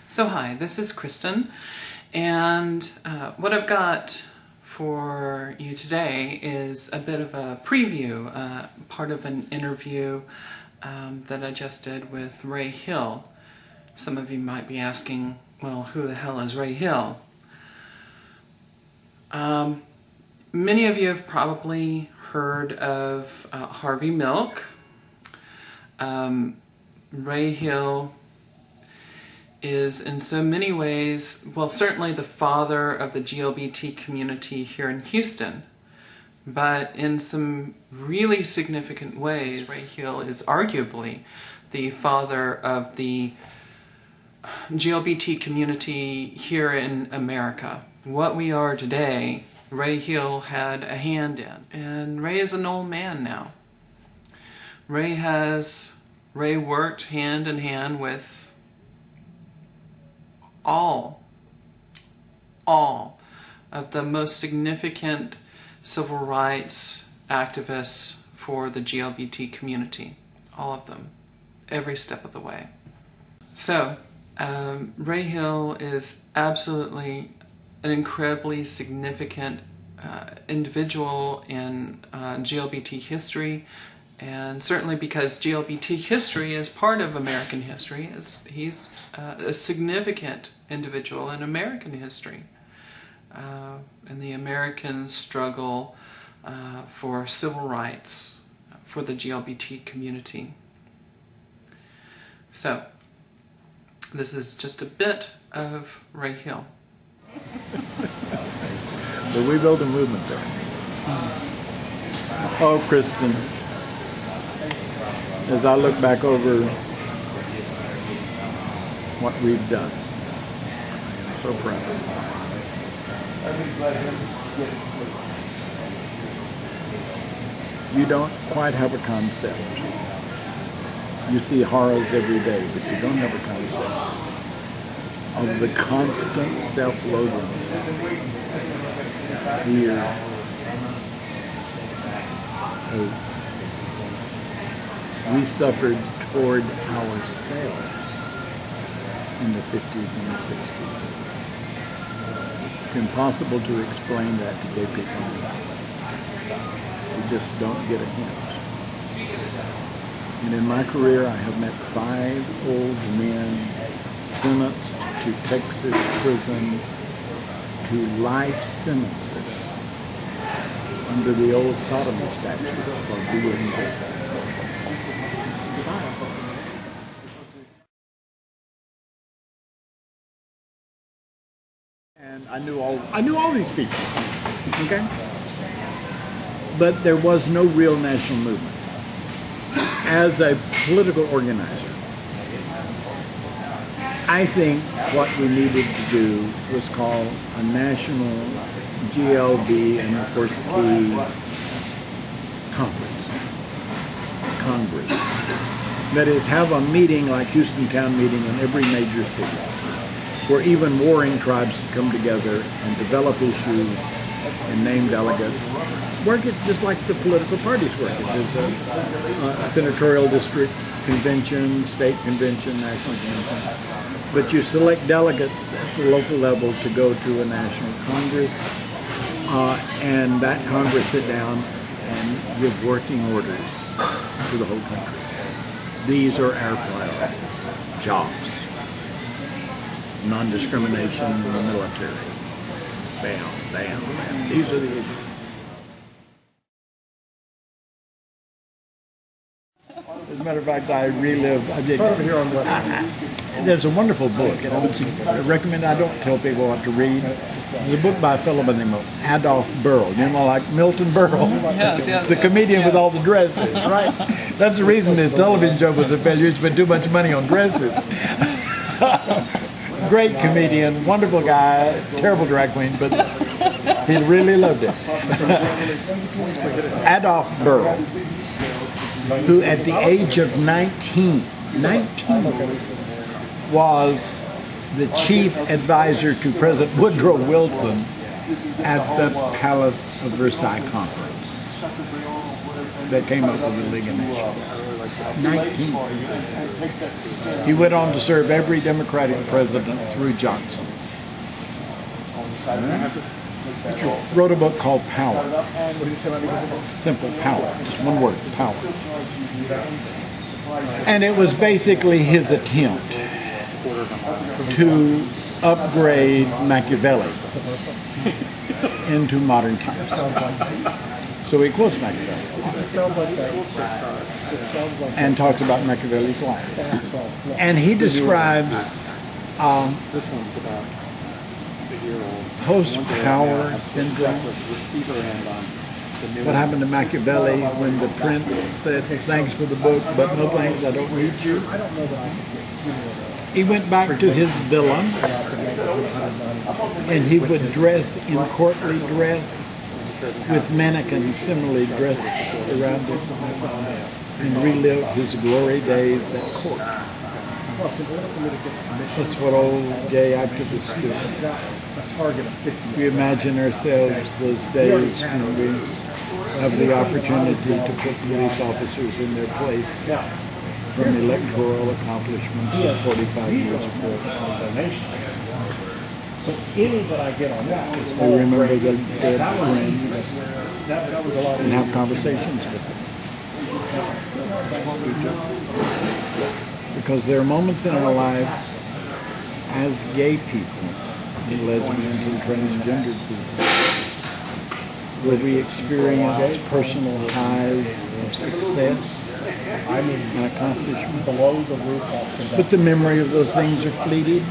So hi, this is Kristen, and what I've got for you today is a bit of a preview, part of an interview that I just did with Ray Hill. Some of you might be asking, well, who the hell is Ray Hill? Many of you have probably heard of Harvey Milk. Ray Hill is in so many ways, well, certainly the father of the GLBT community here in Houston, but in some really significant ways, Ray Hill is arguably the father of the GLBT community here in America. What we are today, Ray Hill had a hand in. And Ray is an old man now. Ray worked hand in hand with all of the most significant civil rights activists for the GLBT community. All of them. Every step of the way. So, Ray Hill is absolutely an incredibly significant individual in GLBT history, and certainly because GLBT history is part of American history, he's a significant individual in American history, in the American struggle for civil rights for the GLBT community. So, this is just a bit of Ray Hill. But we built a movement there. Oh, Kristen, as I look back over what we've done, I am so proud of you. You don't quite have a concept. You see horrors every day, but you don't have a concept of the constant self-loathing, fear, hate we suffered toward ourselves in the 50s and the 60s. It's impossible to explain that to gay people now. You just don't get a hint. And in my career, I have met 5 old men sentenced to Texas prison to life sentences under the old sodomy statute for being gay. And I knew all these people, okay? But there was no real national movement. As a political organizer, I think what we needed to do was call a national GLB and of course T Congress. That is, have a meeting like Houston Town Meeting in every major city, where even warring tribes come together and develop issues and name delegates. Work it just like the political parties work it. There's a senatorial district convention, state convention, national convention. But you select delegates at the local level to go to a national Congress, and that Congress sit down and give working orders to the whole country. These are our priorities. Jobs, non-discrimination in the military. Bam, bam, bam. These are the issues. As a matter of fact, I did over here on there's a wonderful book, and I recommend. I don't tell people what to read. There's a book by a fellow by the name of Adolph Berle. You know, like Milton Berle, Yes, the comedian with all the dresses, right? That's the reason his television show was a failure. He spent too much money on dresses. Great comedian, wonderful guy, terrible drag queen, but he really loved it. Adolph Berle, who at the age of 19 was the chief advisor to President Woodrow Wilson at the Palace of Versailles conference that came up with the League of Nations. 19. He went on to serve every Democratic president through Johnson. Wrote a book called Power. Simple power. Just one word, power. And it was basically his attempt to upgrade Machiavelli into modern times. So he quotes Machiavelli and talks about Machiavelli's life. And he describes post-power syndrome. What happened to Machiavelli when the prince said, thanks for the book, but no thanks, I don't read you. He went back to his villa and he would dress in courtly dress with mannequins similarly dressed around him and relive his glory days at court. That's what old gay activists do. We imagine ourselves those days when we have the opportunity to put police officers in their place from electoral accomplishments of 45 years ago. So any that I get on that, We remember the dead friends and have conversations with them. Because there are moments in our life as gay people, and lesbians and transgendered people, where we experience personal highs of success and accomplishment. below the roof off the But the memory of those things are fleetly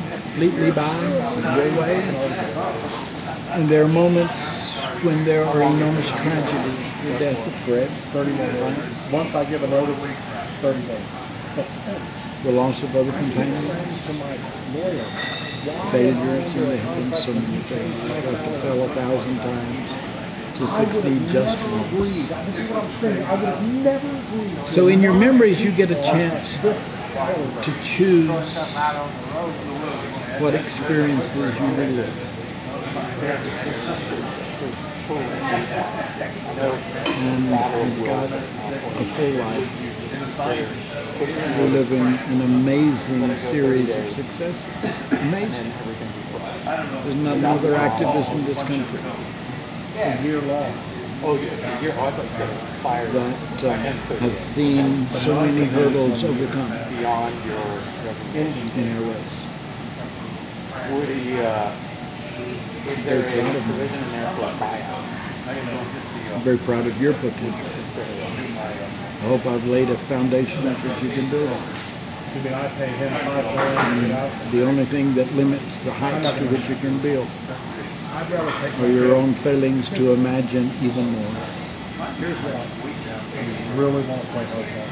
by, go away. And there are moments when there are enormous tragedies, the death of Fred, 31 days. Once I give a notice, 30 days. the loss of other companions, To my lawyer, failures, and there have been so many failures, like to fail 1,000 times to succeed just once. agreed. This is what I'm saying. I would have never agreed. So in your memories, you get a chance to choose what experiences you relive. And you've got a full life. You're living an amazing series of successes. Amazing. There's not another activist in this country A year long. that has seen so many hurdles overcome in our race. Very proud of me. I'm very proud of your potential. I hope I've laid a foundation that you can build on. I pay him $5 The only thing that limits the heights to which you can build I'd rather take are your own failings to imagine even more. Here's what I really want to play hotel.